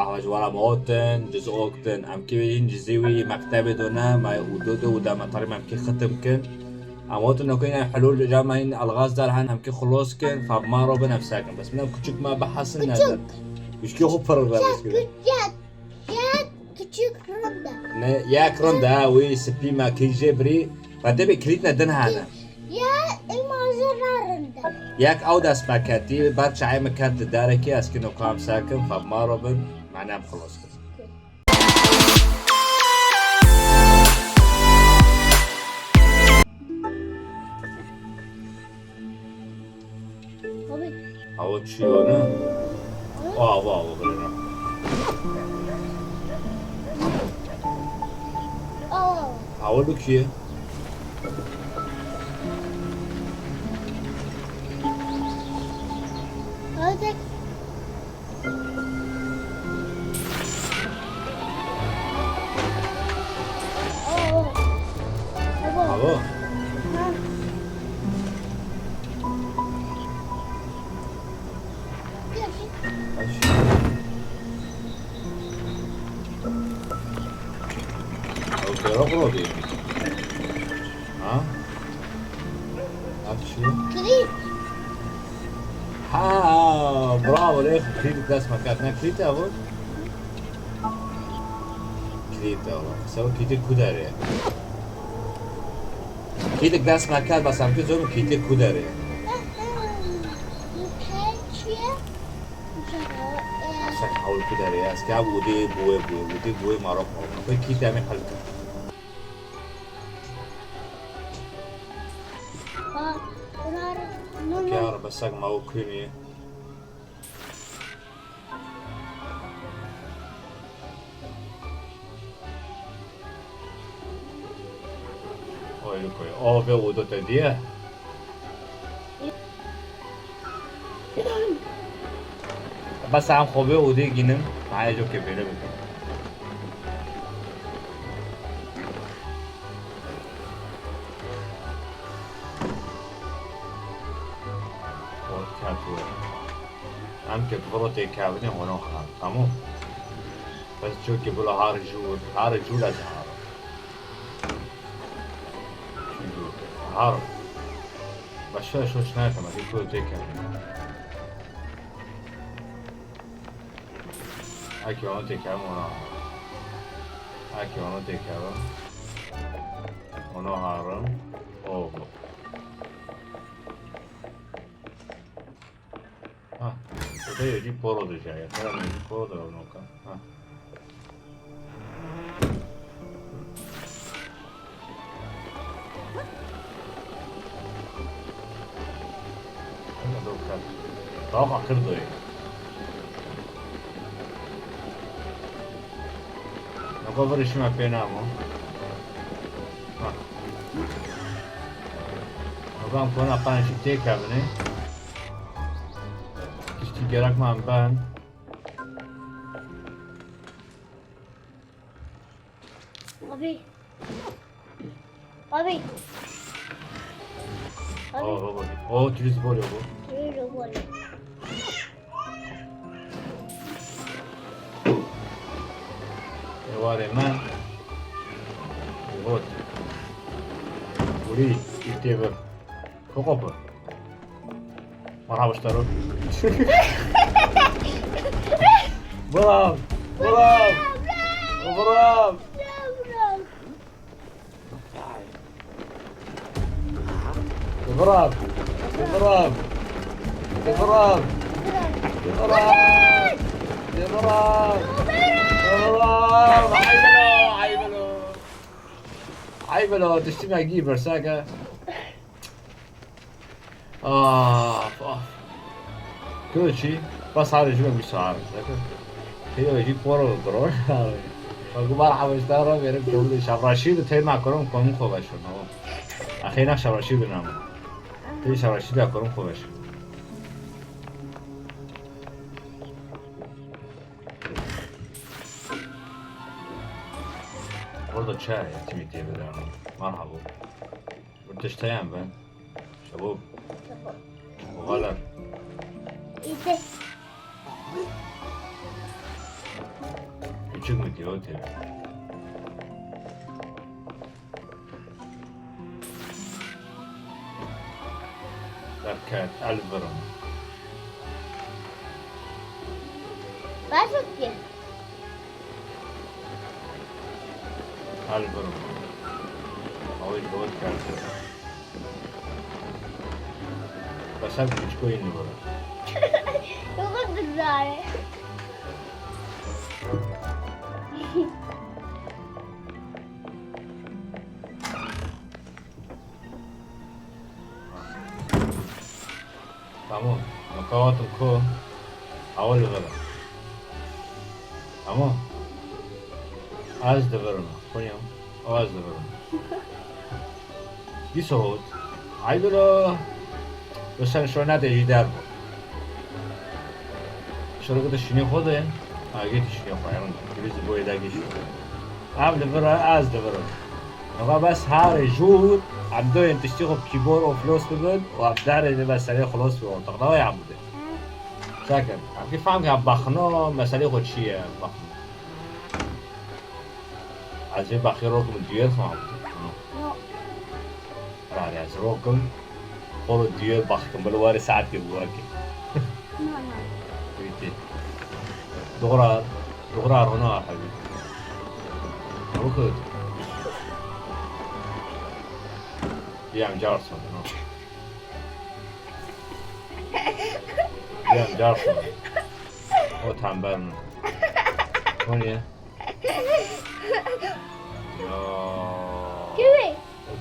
أحوج ورا موتن جزء وقتن أم كي إنجزيوي مكتبة دونا ما ودود ودا ما طري ما كي ختم كن أموتن إنه كنا حلول جامعين الغاز دار هن هم كي خلاص كن فما رو بنفسكن بس منهم كتشك ما بحسن نزل مش كي هو فرق بس كده küçük rında. نه یک رنده وی سپی ما کی جبری و دبی کلیت ندن هنه Ya mağazalarında. یک او دست مکتی بعد چای مکت داره کی از کنو کام ساکن فما رو بن معنی خلاص کن Abi. او چیو نه آه واه بله اول بو کیه Hadi. هوا برودي ها هذا شو Krip. ها برافو ليك كريت داس مكاننا كريت أبو كريت والله سوي كريت كوداري كريت داس مكان بس هم كذا كريت كوداري عشان حاول كوداري أسكاب ودي بوي معروف كل كريت عمل حلقة كيار بس ما هو كريمي ve udo diye. بس عم خوبه ودي جنم معايا جو كبيرة بكره هم که برو تکابنی هنو خان تمام بس جو که بلا هر جول از هار بس شوش ناكم هذي كل تكابنی Aqui ó, tem que amor. Aqui ó, tem que amor. Monoharam. Oh. Ah, eu tenho de poro do já. Era nem de poro do nunca. Ah. Olha do cara. Tava acredito aí. Govoriš ima penamo. Agam kona panci tekabne. İşte gerek man ben. Abi. Abi. Oh, tüz bol bu. Tüz bol. واري ما وغوت ولي يكتب فوقه مرحبا اشتروا برام برام برام برام برام برام برام عيبلو تشتمي اجيب برساكة كل شيء بس هذا شو مش عارف هي يجيب ورا الضرور فقو مرحبا اشتغل بيرك تقول شاب رشيد تهي مع كرم كون خوبش اخينا شاب رشيد نام تهي شاب رشيد كرم خوبش برضه شاي تيميتي بدأنا مرحبا بدش تيام بان شباب وغلط İşte. küçük mü diyor tabii. Derken Alvaro. Ben tutayım. Alvaro. Hava doğru geldi. Basar küçük oyunu bu. Çok güzel. Tamam. Makavatım ko. Hava lüvera. Tamam. Az da ver ona. Koyalım. Az da ver ona. Bir soğut. Alvaro. و sen شو نده در بود شو رو شینی خوده آگه تشینی خواهیم گریز باید اگه شو هم لبرا از لبرا نقا بس هر جور هم دو انتشتی خب کیبور و فلوس ببود و هم در اینه مسئله خلاص به ارتقنا های هم بوده شکر هم که فهم که هم بخنا مسئله خود چیه بخنا از این بخی رو کم دیویت خواهم بوده رای از رو کم خورو دیو بخکم بلوار ساعت که بوده که بیتی دغرار هنا حبیبی نبو خود بیام جارسون بیام جارسون او تنبر من کنیه Kimi?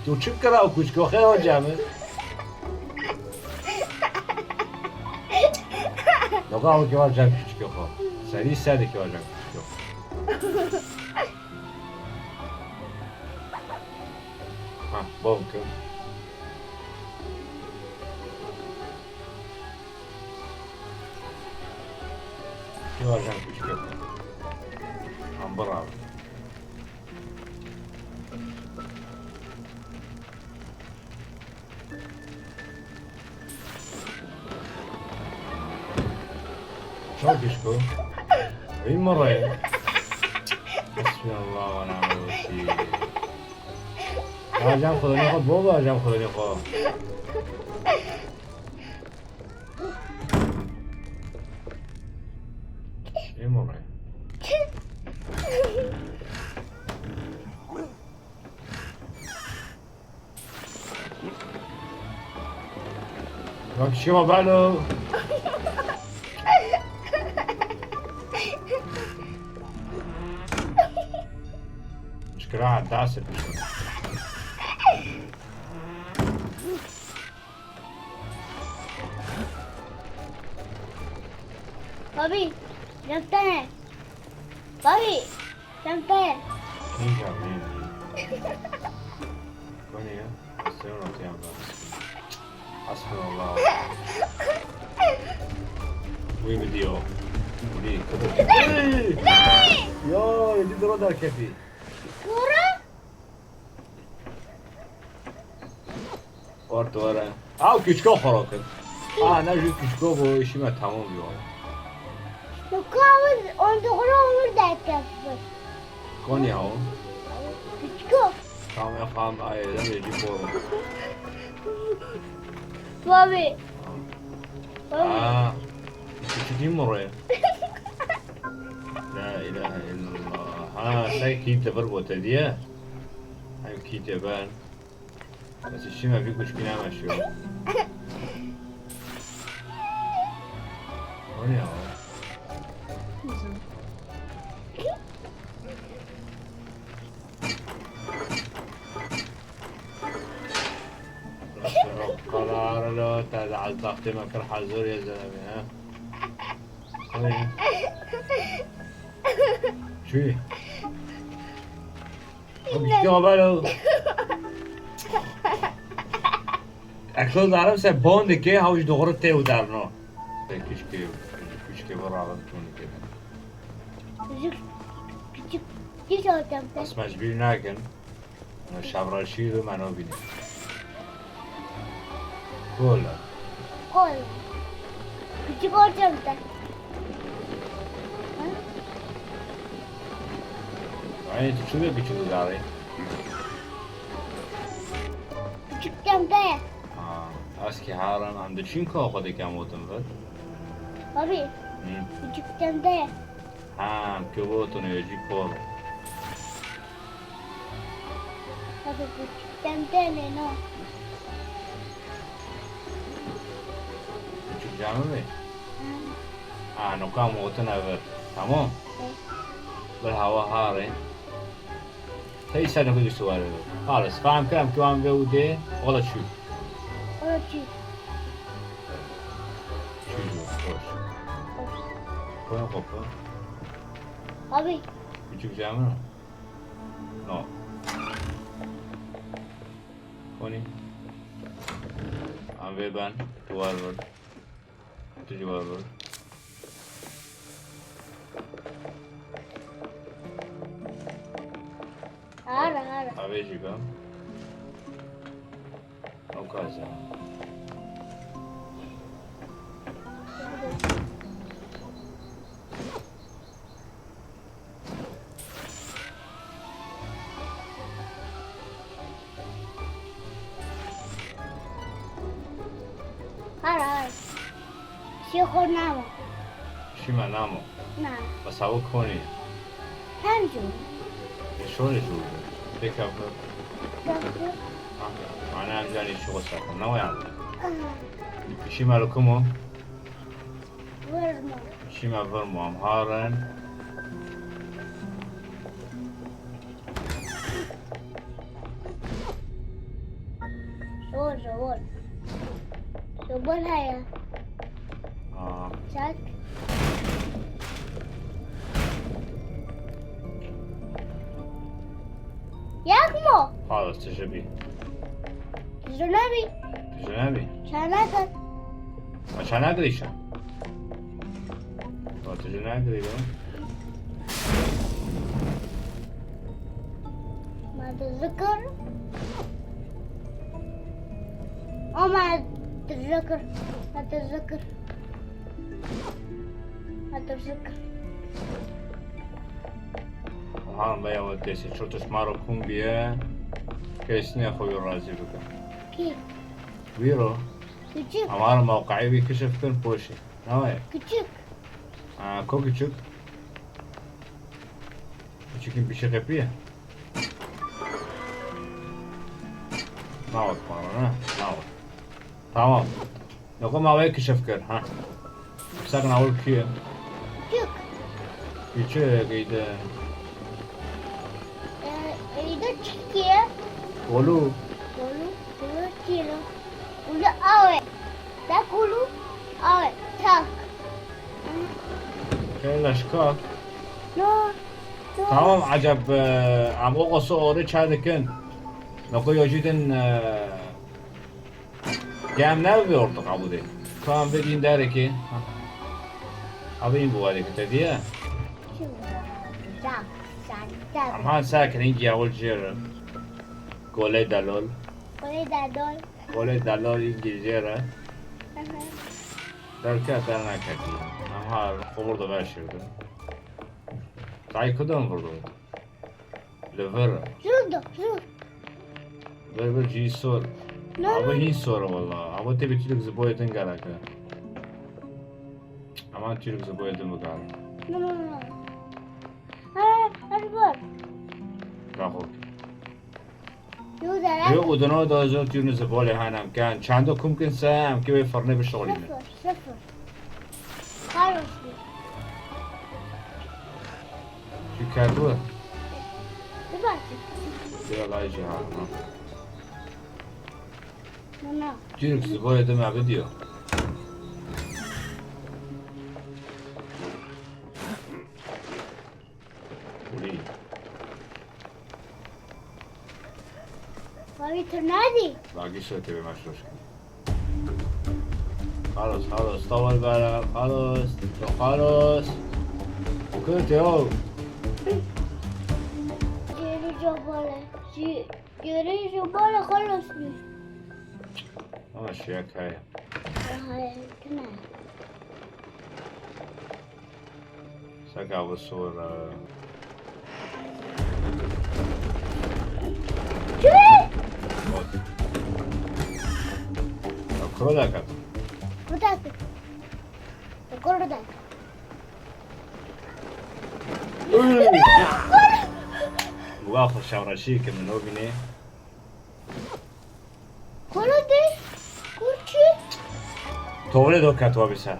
تو چی کرا و کچکو خیلی ها جمعه نگاه او که var جمع کچکو خواه سریع سری که var جمع کچکو ها بام کن که var جمع کچکو هم برا شو كشكو؟ اي مرة حسبي الله ونعم الوكيل جام خذني خذ بابا جام خذني خذ اي مرة شو ما باله مشكلة داسة Bobby, जमता है. Bobby, जमता है. ايش عاملين؟ كوني السيارة تعمل حسبنا الله وين بديو؟ بدي يا يدي درودر كيفي Kura? وارد ورا küçük خوراكن نجي küçük bu işime tamam diyor. Nukavuz on doğru olur derken. Konya o. Küçük o. Tamam ya falan aileden verici boru. Bobby. Küçük değil mi oraya? La ilahe illallah. Sen kiyip بربط diye. Hem kiyip ben. بس الشيء ما فيك مشكلة مع شو. هون يا هو. قرار له تدعى الضغط مكر حزور يا زلمة ها. شو؟ مشكلة باله. اکسال دارم سه باند که هاوش دوغره تیو درنا کشکی براغم تونی که Küçük. Hiç olacağım. بس مجبور نکن شبراشی رو منو بینیم گولا Koy. Küçük olacağım da. Yani küçük küçük gari. Küçükten de. Aski haram am de çünkü o kadar kamotun var. Abi küçükten de. Ha, kavotun yoji kol. Abi küçükten de ne no. Küçük canı mı? No kamotun var. Tamam. بالهوا هاري هي سنة كل سؤال خالص فاهم كلام كمان بودي والله شو Orası. خوش وين قفة Abi küçük camı no koni am ve ben duvar var tuju var ara. ave juga no casa Ara. Siya namo. shima namo Na. بس هو كوني Tanju. شلون يشوف بيك اب Tanju. معناها جاني شغل ساكن نو يعني شيما لكمو Vermo. شيما فرمو امهارن Sobol. Sobol haya. Sak. Yakmo. خلاص تجربي Zunabi. تجربي Çanakkale. عشان اقري شو تجربي اقري بقى ما تتذكر. أو ما تتذكر. ما تتذكر. ما تتذكر. هان بيا وديسي شو تسمارو كومبيا كيسني اخوي الرازي بقى كيف؟ ويرو Küçük. امار موقعي بيكشف كن بوشي نوايا Küçük. كو küçük küçükün bir şey yapıyor ناوت مرة ناوت تمام نقوم عليك شفكر ها ساكن أول كي Küçük. küçük iyiydi İyi Türkiye. Olu Kulu kilo. Kulu awe. Da kulu awe. Tak. كان شكاك No. تمام عجب عم أقص أوريش هذا كن نقول يوجدن جام نبي أرتق عبودي كان بدين داركي أبين بوالي كتديه Tak. عم هان ساكن يجي أول جيرة قولي دلول Kule da dol. قولي دلول يجي جيرة دركات أنا كتي عم هان خبر دباشر ده تعي كدام برضو لفر Zurdo. بربر جي سور No. أبو هين سور والله أبو تبي تلك زبوية تنقلك أما تلك زبوية تنقلك No. Arbor. راخو Yuda. يو ودنو دوزو تيرن زبالة هانم كان چندو ممكن سام که فرنه بشغلینه Sıfır. Carlos. چی کردوه؟ Bir bak. بیا لایجی ها No. جیرک زباله دمه بدیو بولی Abi tornadi. باقی شو تبه مشروش کن خلاص طول بالك خلاص وكنت يو Geri jobale. Geri jobale خلص لي. ماشي هيك هاي هاي كنا. سكع بالصور Krodakat. Buradasın. Korudan. واخر شاورا شيك من اوبني. Korudu. Kurçu. تولد وكات وابسا.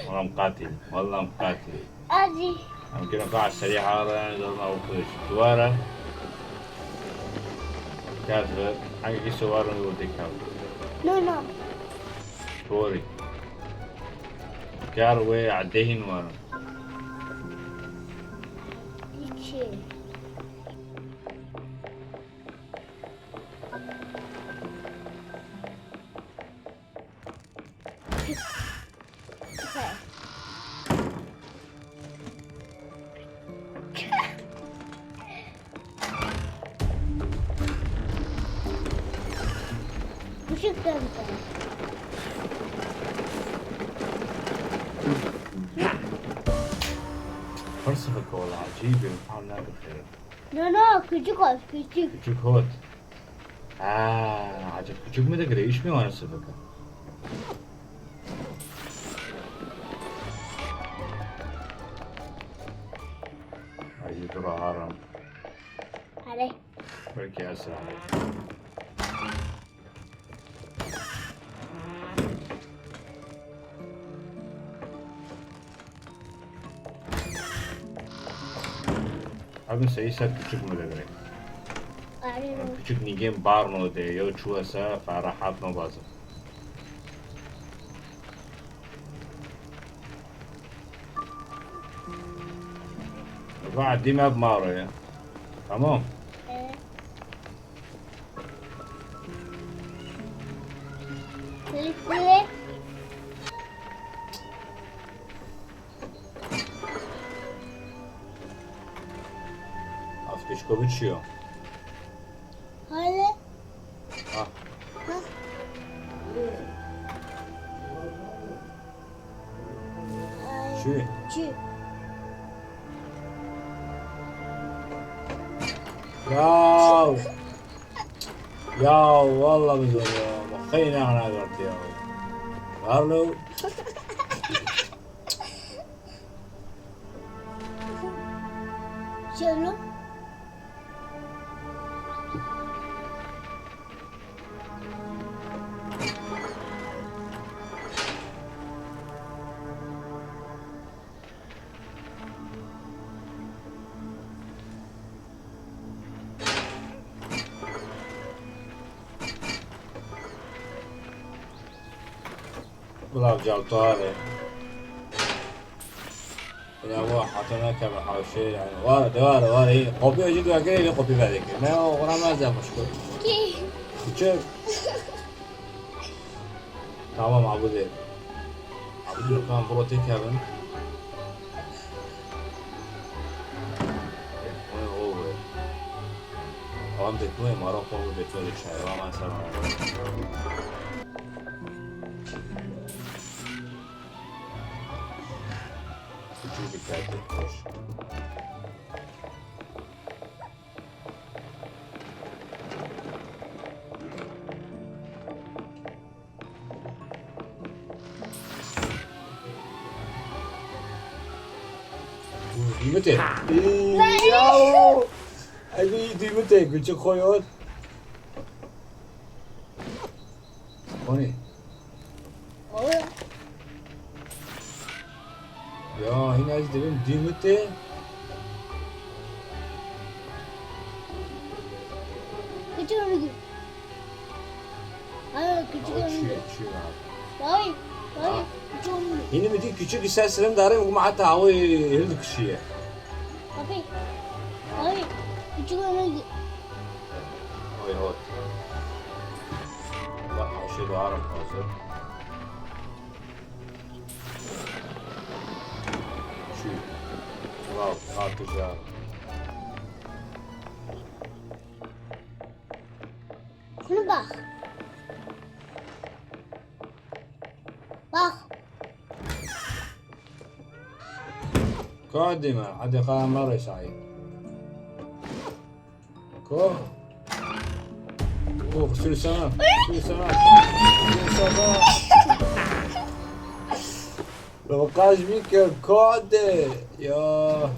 والله مقاتل والله مقاتل. Azi. يمكن اقع السريع على نظام او كلش دوارة. كاتبة حقي سوارة وديك هاو. No. فوري. كاروي عديهن ورا. İki. Süper. Işık döndü. فرصفك والله عجيبة سبحان الله بخير. No, küçük ol, küçük. Küçük hot. Acaba küçük mü de göre iş mi var sıfıka? Ay dur haram. Hadi. Belki asıl. Abi sayısa küçük mü de göre? Hadi. Küçük nigem barno de yo çuvasa farahat no bazı. بعد دي ما بمارة يا تمام. Lütfen. Авточко вычье. Hadi. Ah. Şu. Çü. Ya. Ya vallahi biz ya. Bakayım ana gördü ya. Carlo. Şunu. بلعب جلطاري. يا هو حطينا كم حوشي يعني وارد هي قبي اجي دو اجي لي قبي بعدك ما هو ورا ما زال مشكور Ki. küçük tamam abudi lütfen protek yapın ne oldu Tamam bekliyor Marokko bekliyor çay ama sen küçük bir kayıt koş Dimite. Yahu. Abi dimite küçük koyuyor. O ne? Olur. Ya yine az dedim dimite. Küçük onu. Hayır, küçük onu. Çiğ abi. Hayır. Hayır. Küçük onu. Yine mi küçük istersen darayım وما حتى هو يهلك الشيء. Abi. Hayır. Küçük onu. Oy hot. Bak o şey doğar hazır. Şu. Wow, atacağım. Şuna bak. Bak. قادمة حديقة مرة سعيد كو فوق شو السمك شو السمك شو السمك ما بقاش بيك كودة يا